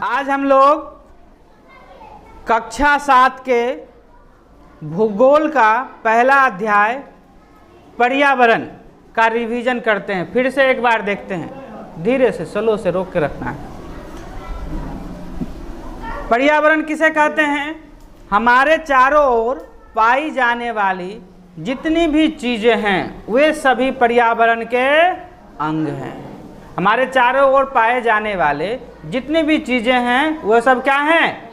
आज हम लोग कक्षा 7 के भूगोल का पहला अध्याय पर्यावरण का रिवीजन करते हैं। फिर से एक बार देखते हैं, धीरे से स्लो से रोक के रखना है। पर्यावरण किसे कहते हैं? हमारे चारों ओर पाई जाने वाली जितनी भी चीज़ें हैं वे सभी पर्यावरण के अंग हैं। हमारे चारों ओर पाए जाने वाले जितनी भी चीज़ें हैं वो सब क्या हैं?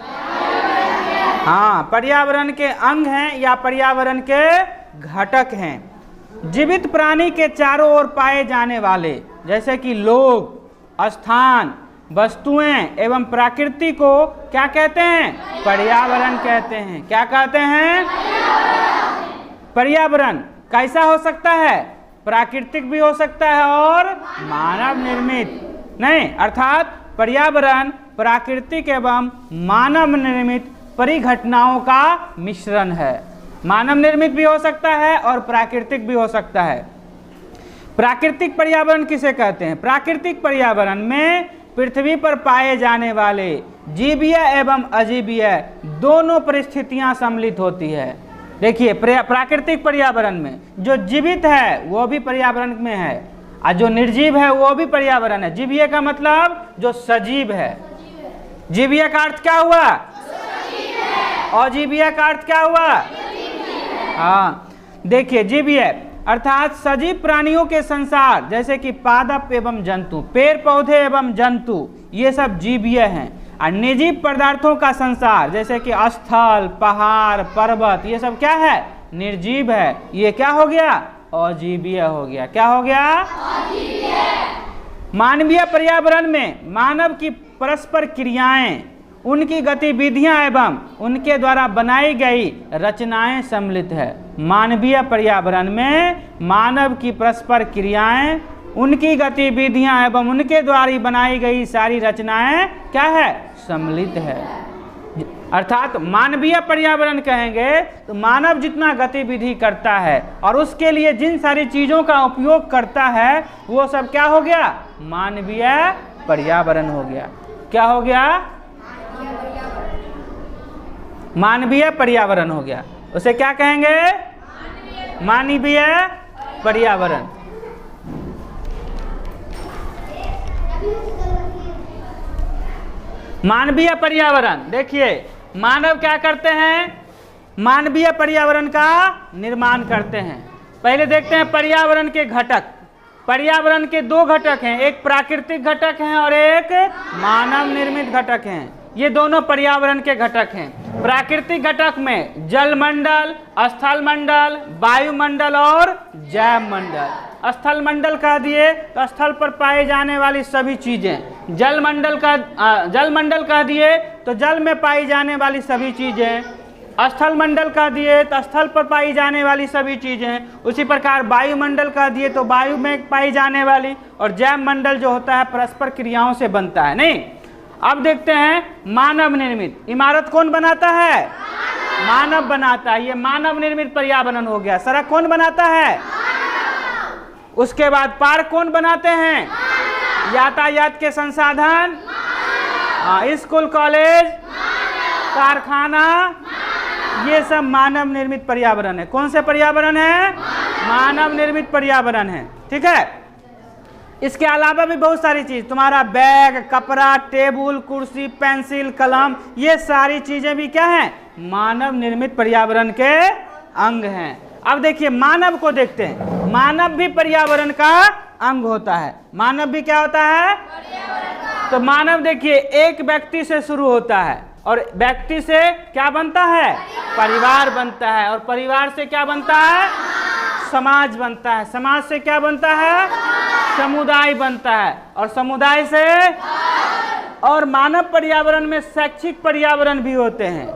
हाँ, पर्यावरण के अंग हैं या पर्यावरण के घटक हैं। जीवित प्राणी के चारों ओर पाए जाने वाले जैसे कि लोग, स्थान, वस्तुएं एवं प्रकृति को क्या कहते हैं? पर्यावरण कहते हैं। क्या कहते हैं? पर्यावरण कैसा हो सकता है? प्राकृतिक भी हो सकता है और मानव निर्मित नहीं, अर्थात पर्यावरण प्राकृतिक एवं मानव निर्मित परिघटनाओं का मिश्रण है। मानव निर्मित भी हो सकता है और प्राकृतिक भी हो सकता है। प्राकृतिक पर्यावरण किसे कहते हैं? प्राकृतिक पर्यावरण में पृथ्वी पर पाए जाने वाले जीवीय एवं अजीवीय दोनों परिस्थितियां सम्मिलित होती है। देखिए, प्राकृतिक पर्यावरण में जो जीवित है वो भी पर्यावरण में है और जो निर्जीव है वो भी पर्यावरण है। जीवीय का मतलब जो सजीव है। जीवीय का अर्थ क्या हुआ? अजीवीय का अर्थ क्या हुआ? हाँ, देखिए, जीवीय अर्थात सजीव प्राणियों के संसार जैसे कि पादप एवं जंतु, पेड़ पौधे एवं जंतु, ये सब जीवीय हैं। और निर्जीव पदार्थों का संसार जैसे कि स्थल, पहाड़, पर्वत, ये सब क्या है? निर्जीव है। ये क्या हो गया? अजीवीय हो गया। क्या हो गया? मानवीय पर्यावरण में मानव की परस्पर क्रियाएं, उनकी गतिविधियां एवं उनके द्वारा बनाई गई रचनाएं सम्मिलित है। मानवीय पर्यावरण में मानव की परस्पर क्रियाएं, उनकी गतिविधियां एवं उनके द्वारा बनाई गई सारी रचनाएं क्या है? सम्मिलित है। अर्थात मानवीय पर्यावरण कहेंगे तो मानव जितना गतिविधि करता है और उसके लिए जिन सारी चीज़ों का उपयोग करता है वो सब क्या हो गया? मानवीय पर्यावरण हो गया। क्या हो गया? मानवीय पर्यावरण हो गया। उसे क्या कहेंगे? मानवीय पर्यावरण। मानवीय पर्यावरण, देखिए, मानव क्या करते हैं? मानवीय पर्यावरण का निर्माण करते हैं। पहले देखते हैं पर्यावरण के घटक। पर्यावरण के दो घटक हैं, एक प्राकृतिक घटक है और एक मानव निर्मित घटक हैं। ये दोनों पर्यावरण के घटक हैं। प्राकृतिक घटक में जलमंडल, स्थल मंडल, वायुमंडल और जैव मंडल। स्थल मंडल कह दिए तो स्थल पर पाई जाने वाली सभी चीजें। जलमंडल कह दिए तो जल में पाई जाने वाली सभी चीजें। स्थल मंडल कह दिए तो स्थल पर पाई जाने वाली सभी चीजें। उसी प्रकार वायुमंडल कह दिए तो वायु में पाई जाने वाली, और जैव मंडल जो होता है परस्पर क्रियाओं से बनता है। नहीं, अब देखते हैं मानव निर्मित। इमारत कौन बनाता है? मानव बनाता है। ये मानव निर्मित पर्यावरण हो गया। सड़क कौन बनाता है? उसके बाद पार्क कौन बनाते हैं? यातायात के संसाधन, स्कूल, कॉलेज, कारखाना, ये सब मानव निर्मित पर्यावरण है। कौन से पर्यावरण है? मानव निर्मित पर्यावरण है। ठीक है। इसके अलावा भी बहुत सारी चीज, तुम्हारा बैग, कपड़ा, टेबल, कुर्सी, पेंसिल, कलम, ये सारी चीजें भी क्या हैं? मानव निर्मित पर्यावरण के अंग हैं। अब देखिए, मानव को देखते हैं। मानव भी पर्यावरण का अंग होता है। मानव भी क्या होता है? तो मानव देखिए, एक व्यक्ति से शुरू होता है और व्यक्ति से क्या बनता है? परिवार बनता है, और परिवार से क्या बनता है? समाज बनता है। समाज से क्या बनता है? समुदाय बनता है, और समुदाय से, और मानव पर्यावरण में शैक्षिक पर्यावरण भी होते हैं,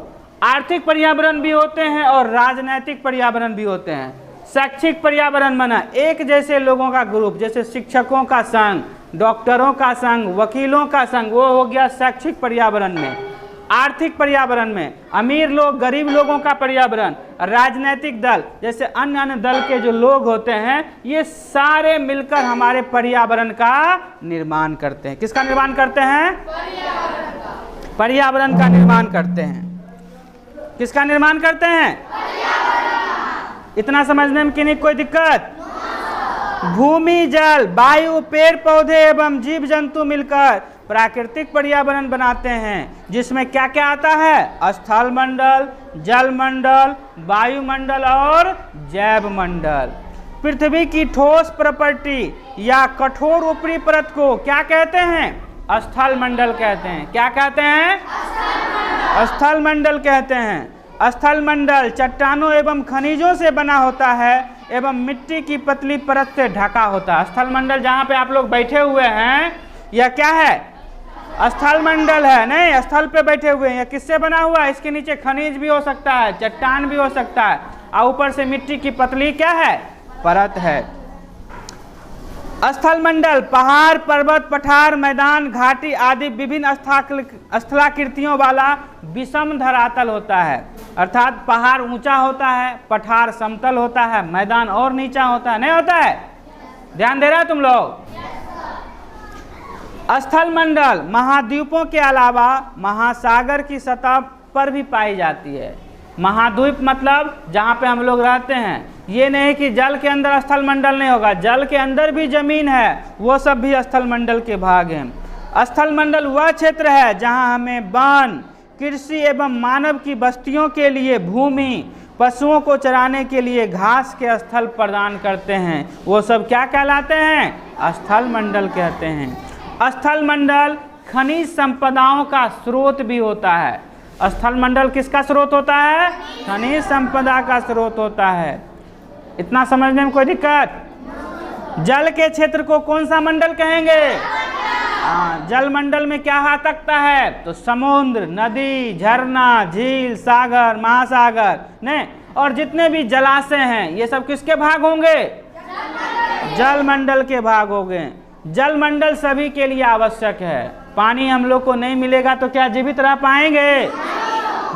आर्थिक पर्यावरण भी होते हैं और राजनैतिक पर्यावरण भी होते हैं। शैक्षिक पर्यावरण माना एक जैसे लोगों का ग्रुप, जैसे शिक्षकों का संघ, डॉक्टरों का संघ, वकीलों का संघ, वो हो गया शैक्षिक पर्यावरण में। आर्थिक पर्यावरण में अमीर लोग, गरीब लोगों का पर्यावरण। राजनीतिक दल जैसे अन्य अन्य दल के जो लोग होते हैं, ये सारे मिलकर हमारे पर्यावरण का निर्माण करते हैं। किसका निर्माण करते हैं? पर्यावरण का। पर्यावरण का निर्माण करते हैं। किसका निर्माण करते हैं? इतना समझने में किन्हीं कोई दिक्कत? भूमि, जल, वायु, पेड़ पौधे एवं जीव जंतु मिलकर प्राकृतिक पर्यावरण बनाते हैं, जिसमें क्या क्या आता है? स्थल मंडल, जल मंडल, वायुमंडल और जैव मंडल। पृथ्वी की ठोस प्रॉपर्टी या कठोर ऊपरी परत को क्या कहते हैं? स्थल मंडल कहते हैं। क्या कहते हैं? स्थल मंडल कहते हैं। स्थल मंडल चट्टानों एवं खनिजों से बना होता है एवं मिट्टी की पतली परत से ढका होता है। स्थल मंडल जहाँ पे आप लोग बैठे हुए हैं, यह क्या है? स्थल मंडल है। नहीं, स्थल पे बैठे हुए हैं। यह किससे बना हुआ है? इसके नीचे खनिज भी हो सकता है, चट्टान भी हो सकता है, और ऊपर से मिट्टी की पतली क्या है? परत है। स्थल मंडल पहाड़, पर्वत, पठार, मैदान, घाटी आदि विभिन्न स्थलाकृतियों वाला विषम धरातल होता है। अर्थात पहाड़ ऊंचा होता है, पठार समतल होता है, मैदान और नीचा होता है। नहीं होता है? ध्यान दे रहे हो तुम लोग? स्थल मंडल महाद्वीपों के अलावा महासागर की सतह पर भी पाई जाती है। महाद्वीप मतलब जहाँ पे हम लोग रहते हैं। ये नहीं कि जल के अंदर स्थल मंडल नहीं होगा, जल के अंदर भी जमीन है, वो सब भी स्थल मंडल के भाग हैं। स्थल मंडल वह क्षेत्र है जहाँ हमें वन, कृषि एवं मानव की बस्तियों के लिए भूमि, पशुओं को चराने के लिए घास के स्थल प्रदान करते हैं। वो सब क्या कहलाते हैं? स्थल मंडल कहते हैं। स्थल मंडल खनिज संपदाओं का स्रोत भी होता है। स्थल मंडल किसका स्रोत होता है? खनिज संपदा का स्रोत होता है। इतना समझने में कोई दिक्कत? जल के क्षेत्र को कौन सा मंडल कहेंगे? जल मंडल में क्या आ सकता है? तो समुद्र, नदी, झरना, झील, सागर, महासागर, नहीं, और जितने भी जलाशय हैं ये सब किसके भाग होंगे? जल मंडल के भाग होंगे। जल मंडल सभी के लिए आवश्यक है। पानी हम लोग को नहीं मिलेगा तो क्या जीवित रह पाएंगे?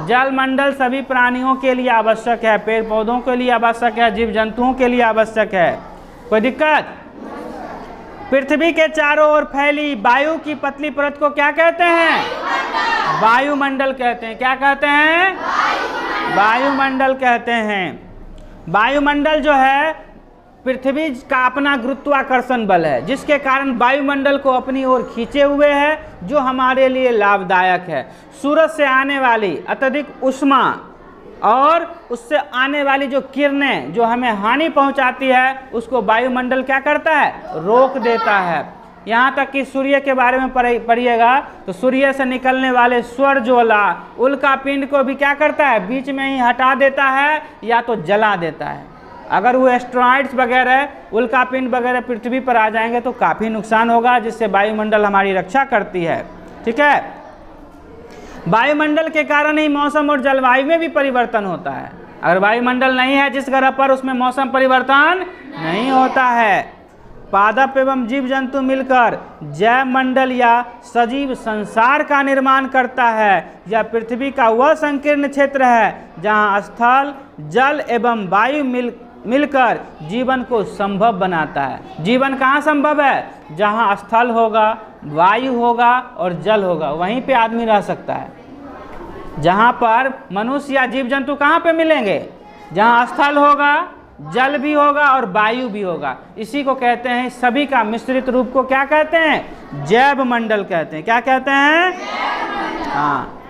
जल मंडल सभी प्राणियों के लिए आवश्यक है, पेड़ पौधों के लिए आवश्यक है, जीव जंतुओं के लिए आवश्यक है। कोई दिक्कत? पृथ्वी के चारों ओर फैली वायु की पतली परत को क्या कहते हैं? वायुमंडल कहते हैं। क्या कहते हैं? वायुमंडल कहते हैं। वायुमंडल जो है पृथ्वी का अपना गुरुत्वाकर्षण बल है, जिसके कारण वायुमंडल को अपनी ओर खींचे हुए है, जो हमारे लिए लाभदायक है। सूरज से आने वाली अत्यधिक ऊष्मा और उससे आने वाली जो किरणें जो हमें हानि पहुंचाती है, उसको वायुमंडल क्या करता है? रोक देता है। यहाँ तक कि सूर्य के बारे में पढ़िएगा तो सूर्य से निकलने वाले सौर ज्वाला उल्का पिंड को भी क्या करता है? बीच में ही हटा देता है या तो जला देता है। अगर वो एस्ट्रॉइड्स वगैरह, उल्का पिंड वगैरह पृथ्वी पर आ जाएंगे तो काफ़ी नुकसान होगा, जिससे वायुमंडल हमारी रक्षा करती है। ठीक है? वायुमंडल के कारण ही मौसम और जलवायु में भी परिवर्तन होता है। अगर वायुमंडल नहीं है जिस ग्रह पर, उसमें मौसम परिवर्तन नहीं होता है। पादप एवं जीव जंतु मिलकर जैव मंडल या सजीव संसार का निर्माण करता है। यह पृथ्वी का वह संकीर्ण क्षेत्र है जहाँ स्थल, जल एवं वायु मिलकर जीवन को संभव बनाता है। जीवन कहाँ संभव है? जहाँ स्थल होगा, वायु होगा और जल होगा, वहीं पे आदमी रह सकता है। जहाँ पर मनुष्य या जीव जंतु कहाँ पे मिलेंगे? जहाँ स्थल होगा, जल भी होगा और वायु भी होगा। इसी को कहते हैं, सभी का मिश्रित रूप को क्या कहते हैं? जैव मंडल कहते हैं। क्या कहते हैं? हाँ।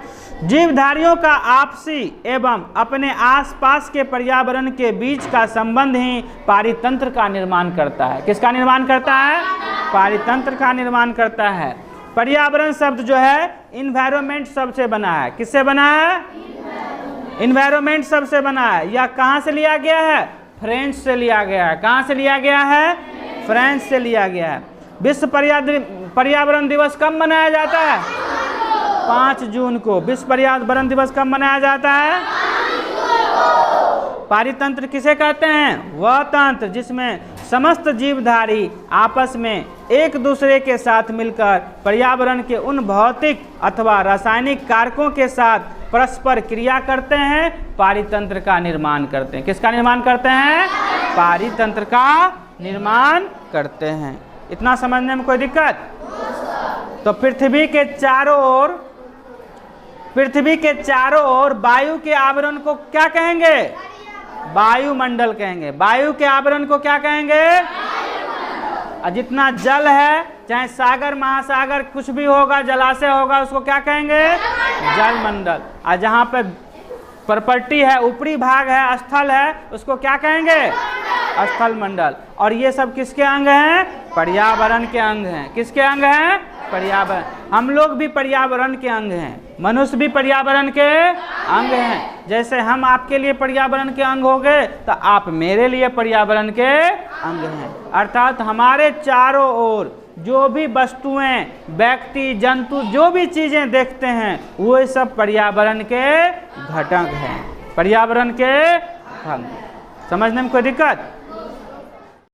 जीवधारियों का आपसी एवं अपने आसपास के पर्यावरण के बीच का संबंध ही पारितंत्र का निर्माण करता है। किसका निर्माण करता है? पारितंत्र का निर्माण करता है। पर्यावरण शब्द जो है इन्वायरमेंट शब्द से बना है। किससे बना है? इन्वायरमेंट शब्द से बना है। यह कहाँ से लिया गया है? फ्रेंच से लिया गया है। कहाँ से लिया गया है? फ्रेंच से लिया गया है। विश्व पर्यावरण दिवस कब मनाया जाता है? 5 जून को। विश्व पर्यावरण दिवस कब मनाया जाता है? पारितंत्र किसे कहते हैं? वह तंत्र जिसमें समस्त जीवधारी आपस में एक दूसरे के साथ मिलकर पर्यावरण के उन भौतिक अथवा रासायनिक कारकों के साथ परस्पर क्रिया करते हैं, पारितंत्र का निर्माण करते हैं। किसका निर्माण करते हैं? पारितंत्र का निर्माण करते हैं। इतना समझने में कोई दिक्कत? तो पृथ्वी के चारों ओर पृथ्वी के चारों ओर वायु के आवरण को क्या कहेंगे? वायुमंडल कहेंगे। वायु के आवरण को क्या कहेंगे? और जितना जल है, चाहे सागर महासागर कुछ भी होगा, जलाशय होगा, उसको क्या कहेंगे? जलमंडल। और जहाँ पे प्रॉपर्टी है, ऊपरी भाग है, स्थल है, उसको क्या कहेंगे? स्थल मंडल। और ये सब किसके अंग हैं? पर्यावरण के अंग हैं। किसके अंग हैं? पर्यावरण। हम लोग भी पर्यावरण के अंग हैं, मनुष्य भी पर्यावरण के अंग हैं। जैसे हम आपके लिए पर्यावरण के अंग हो गए, तो आप मेरे लिए पर्यावरण के अंग हैं। अर्थात हमारे चारों ओर जो भी वस्तुएं, व्यक्ति, जंतु, जो भी चीजें देखते हैं, वो सब पर्यावरण के घटक हैं। पर्यावरण के अंग। समझने में कोई दिक्कत?